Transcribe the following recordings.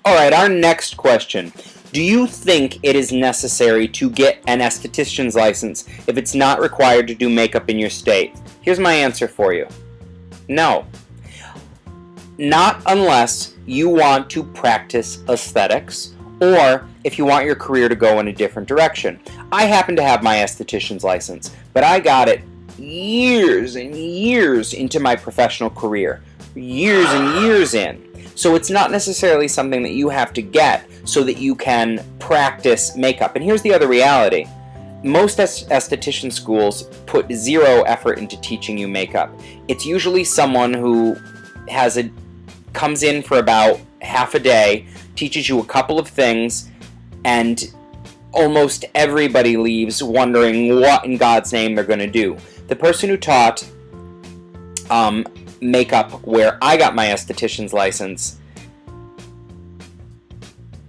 All right, our next question. Do you think it is necessary to get an esthetician's license if it's not required to do makeup in your state? Here's my answer for you. No. Not unless you want to practice aesthetics or if you want your career to go in a different direction. I happen to have my esthetician's license, but I got it years and years into my professional career. Years and years in. So it's not necessarily something that you have to get so that you can practice makeup. And here's the other reality. Most esthetician schools put zero effort into teaching you makeup. It's usually someone who comes in for about half a day, teaches you a couple of things, and almost everybody leaves wondering what in God's name they're going to do. The person who taught makeup where I got my esthetician's license,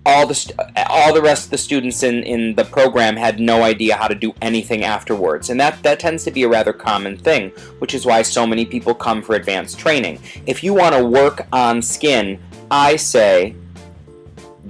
all the rest of the students in the program had no idea how to do anything afterwards, and that tends to be a rather common thing, which is why so many people come for advanced training. If you want to work on skin, I say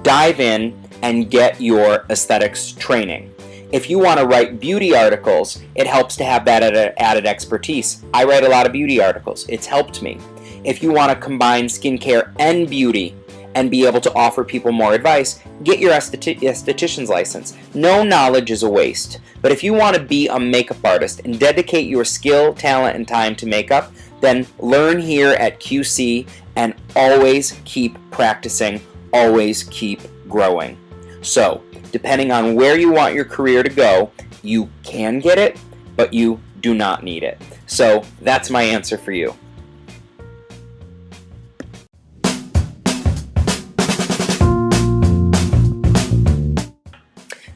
dive in and get your aesthetics training. If you want to write beauty articles, it helps to have that added expertise. I write a lot of beauty articles. It's helped me. If you want to combine skincare and beauty and be able to offer people more advice, get your esthetician's license. No knowledge is a waste. But if you want to be a makeup artist and dedicate your skill, talent, and time to makeup, then learn here at QC and always keep practicing, always keep growing. So, depending on where you want your career to go, you can get it, but you do not need it. So that's my answer for you.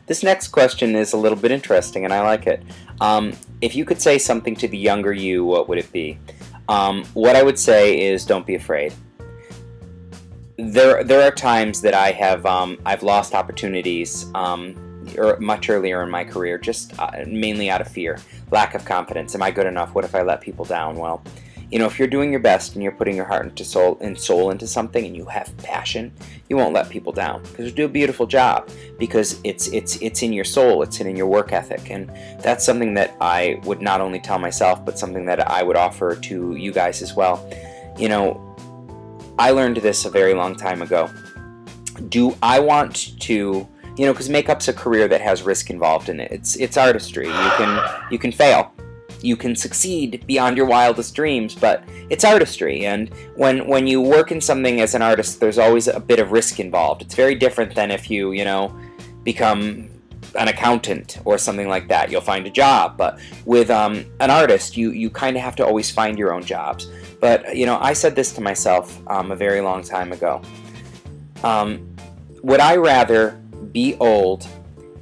This next question is a little bit interesting, and I like it. If you could say something to the younger you, what would it be? What I would say is don't be afraid. There are times that I've lost opportunities much earlier in my career, just mainly out of fear, lack of confidence. Am I good enough? What if I let people down? Well, if you're doing your best and you're putting your heart and soul into something, and you have passion, you won't let people down because you do a beautiful job because it's in your soul, it's in your work ethic, and that's something that I would not only tell myself, but something that I would offer to you guys as well. I learned this a very long time ago. Do I want to, because makeup's a career that has risk involved in it. It's artistry. You can fail. You can succeed beyond your wildest dreams, but it's artistry. And when you work in something as an artist, there's always a bit of risk involved. It's very different than if you, become an accountant or something like that. You'll find a job, but with an artist, you kind of have to always find your own jobs. But I said this to myself a very long time ago. Would I rather be old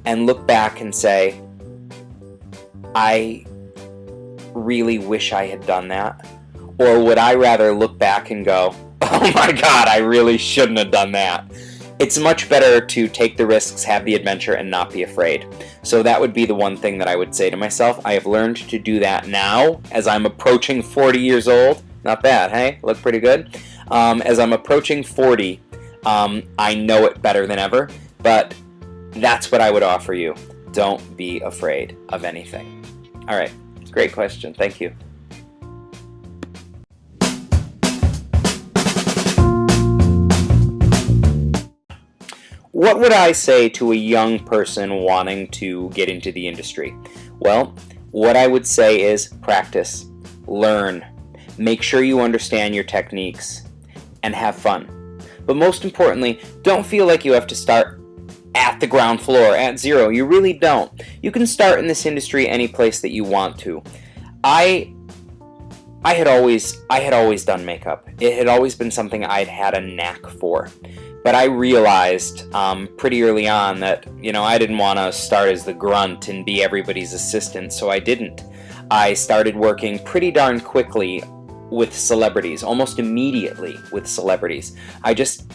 and look back and say, I really wish I had done that? Or would I rather look back and go, oh my God, I really shouldn't have done that? It's much better to take the risks, have the adventure, and not be afraid. So that would be the one thing that I would say to myself. I have learned to do that now as I'm approaching 40 years old. Not bad, hey? Look pretty good. As I'm approaching 40, I know it better than ever, but that's what I would offer you. Don't be afraid of anything. All right, great question. Thank you. What would I say to a young person wanting to get into the industry? Well, what I would say is practice, learn, make sure you understand your techniques, and have fun. But most importantly, don't feel like you have to start at the ground floor, at zero. You really don't. You can start in this industry any place that you want to. I had always done makeup. It had always been something I'd had a knack for. But I realized pretty early on that, I didn't want to start as the grunt and be everybody's assistant, so I didn't. I started working pretty darn quickly with celebrities, almost immediately with celebrities. I just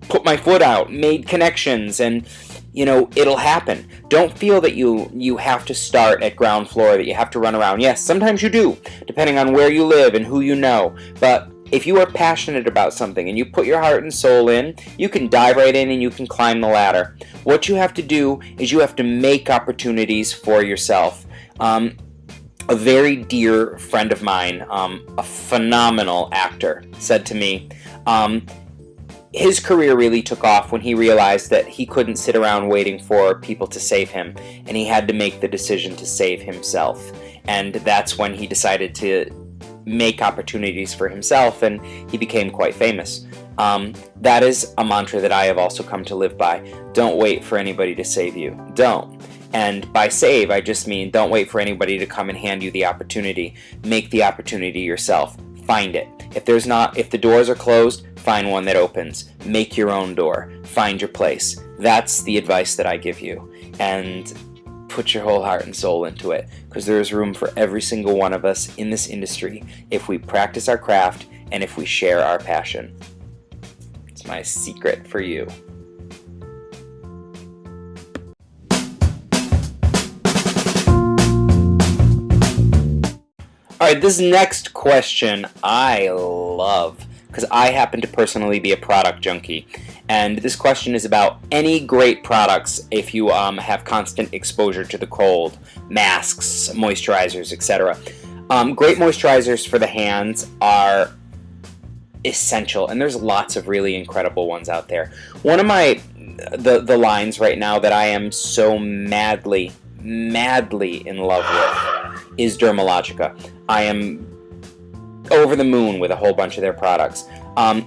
put my foot out, made connections, and, it'll happen. Don't feel that you have to start at ground floor, that you have to run around. Yes, sometimes you do, depending on where you live and who you know, but if you are passionate about something and you put your heart and soul in, you can dive right in and you can climb the ladder. What you have to do is you have to make opportunities for yourself. A very dear friend of mine, a phenomenal actor, said to me, his career really took off when he realized that he couldn't sit around waiting for people to save him, and he had to make the decision to save himself. And that's when he decided to make opportunities for himself, and he became quite famous. That is a mantra that I have also come to live by. Don't wait for anybody to save you. Don't. And by save, I just mean don't wait for anybody to come and hand you the opportunity. Make the opportunity yourself. Find it. If the doors are closed, find one that opens. Make your own door. Find your place. That's the advice that I give you. And put your whole heart and soul into it, because there is room for every single one of us in this industry if we practice our craft and if we share our passion. It's my secret for you. Alright, this next question I love, because I happen to personally be a product junkie. And this question is about any great products if you have constant exposure to the cold. Masks, moisturizers, etc. Great moisturizers for the hands are essential, and there's lots of really incredible ones out there. One of the lines right now that I am so madly in love with is Dermalogica. I am over the moon with a whole bunch of their products.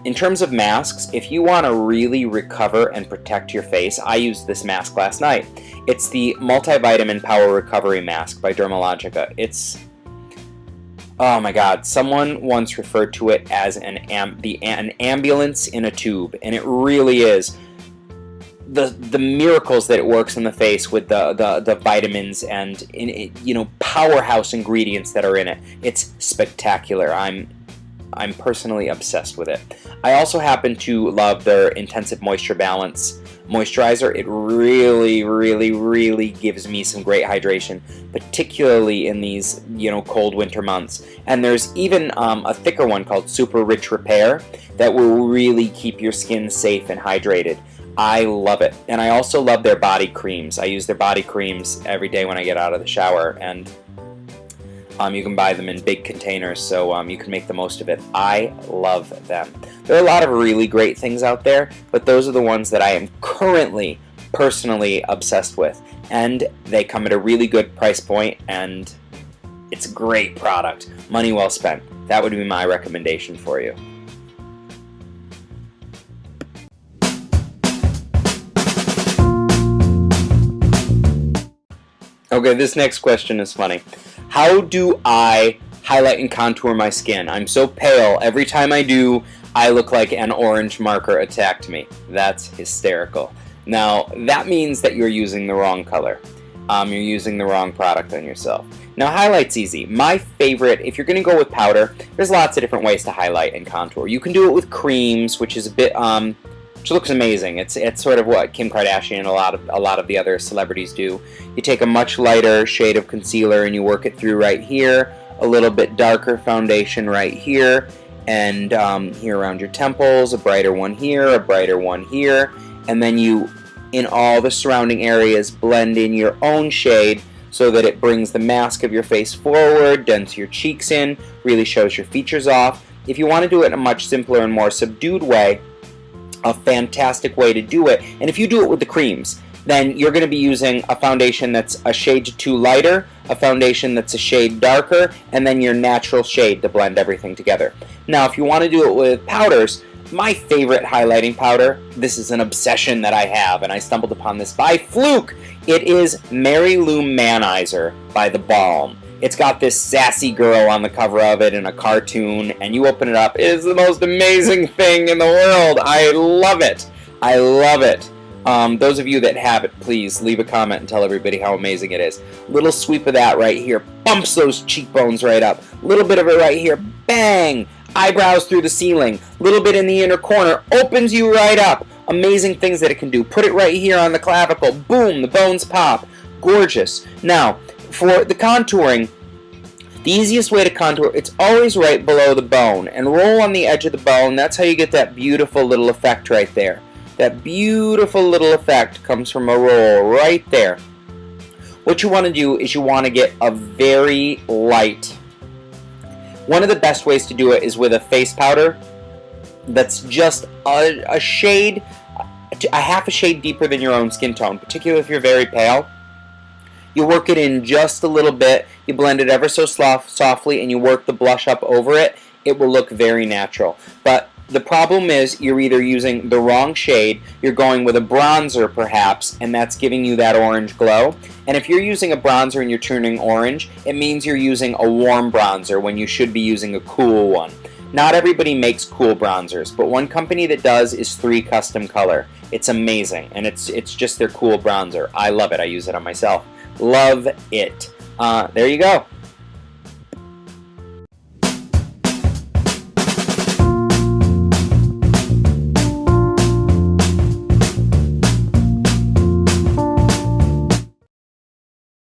In terms of masks, if you want to really recover and protect your face, I used this mask last night. It's the Multivitamin Power Recovery Mask by Dermalogica. Oh my god, someone once referred to it as an ambulance in a tube, and it really is. The miracles that it works in the face with the vitamins and powerhouse ingredients that are in it. It's spectacular. I'm personally obsessed with it. I also happen to love their Intensive Moisture Balance moisturizer. It really gives me some great hydration, particularly in these cold winter months. And there's even a thicker one called Super Rich Repair that will really keep your skin safe and hydrated. I love it. And I also love their body creams. I use their body creams every day when I get out of the shower, and you can buy them in big containers, so you can make the most of it. I love them. There are a lot of really great things out there, but those are the ones that I am currently personally obsessed with. And they come at a really good price point, and it's a great product. Money well spent. That would be my recommendation for you. Okay, this next question is funny. How do I highlight and contour my skin? I'm so pale. Every time I do, I look like an orange marker attacked me. That's hysterical. Now, that means that you're using the wrong color. You're using the wrong product on yourself. Now, highlight's easy. My favorite, if you're going to go with powder, there's lots of different ways to highlight and contour. You can do it with creams, which is a bit, which looks amazing. It's sort of what Kim Kardashian and a lot of the other celebrities do. You take a much lighter shade of concealer and you work it through right here, a little bit darker foundation right here, and here around your temples, a brighter one here, a brighter one here, and then you, in all the surrounding areas, blend in your own shade so that it brings the mask of your face forward, dents your cheeks in, really shows your features off. If you want to do it in a much simpler and more subdued way, a fantastic way to do it, and if you do it with the creams, then you're going to be using a foundation that's a shade too lighter, a foundation that's a shade darker, and then your natural shade to blend everything together. Now, if you want to do it with powders, my favorite highlighting powder, this is an obsession that I have, and I stumbled upon this by fluke. It is Mary Lou Manizer by The Balm. It's got this sassy girl on the cover of it in a cartoon, and you open it up. It is the most amazing thing in the world. I love it. I love it. Those of you that have it, please leave a comment and tell everybody how amazing it is. Little sweep of that right here bumps those cheekbones right up. Little bit of it right here, bang! Eyebrows through the ceiling. Little bit in the inner corner, opens you right up. Amazing things that it can do. Put it right here on the clavicle. Boom, the bones pop. Gorgeous. Now, for the contouring, The easiest way to contour, it's always right below the bone, and roll on the edge of the bone. That's how you get that beautiful little effect right there. That beautiful little effect comes from a roll right there. What you want to do is you want to get a very light. One of the best ways to do it is with a face powder that's just a shade, a half a shade deeper than your own skin tone, particularly if you're very pale. You work it in just a little bit, you blend it ever so softly, and you work the blush up over it. It will look very natural. But the problem is you're either using the wrong shade, you're going with a bronzer perhaps, and that's giving you that orange glow. And if you're using a bronzer and you're turning orange, it means you're using a warm bronzer when you should be using a cool one. Not everybody makes cool bronzers, but one company that does is 3 Custom Color. It's amazing, and it's just their cool bronzer. I love it. I use it on myself. Love it. There you go.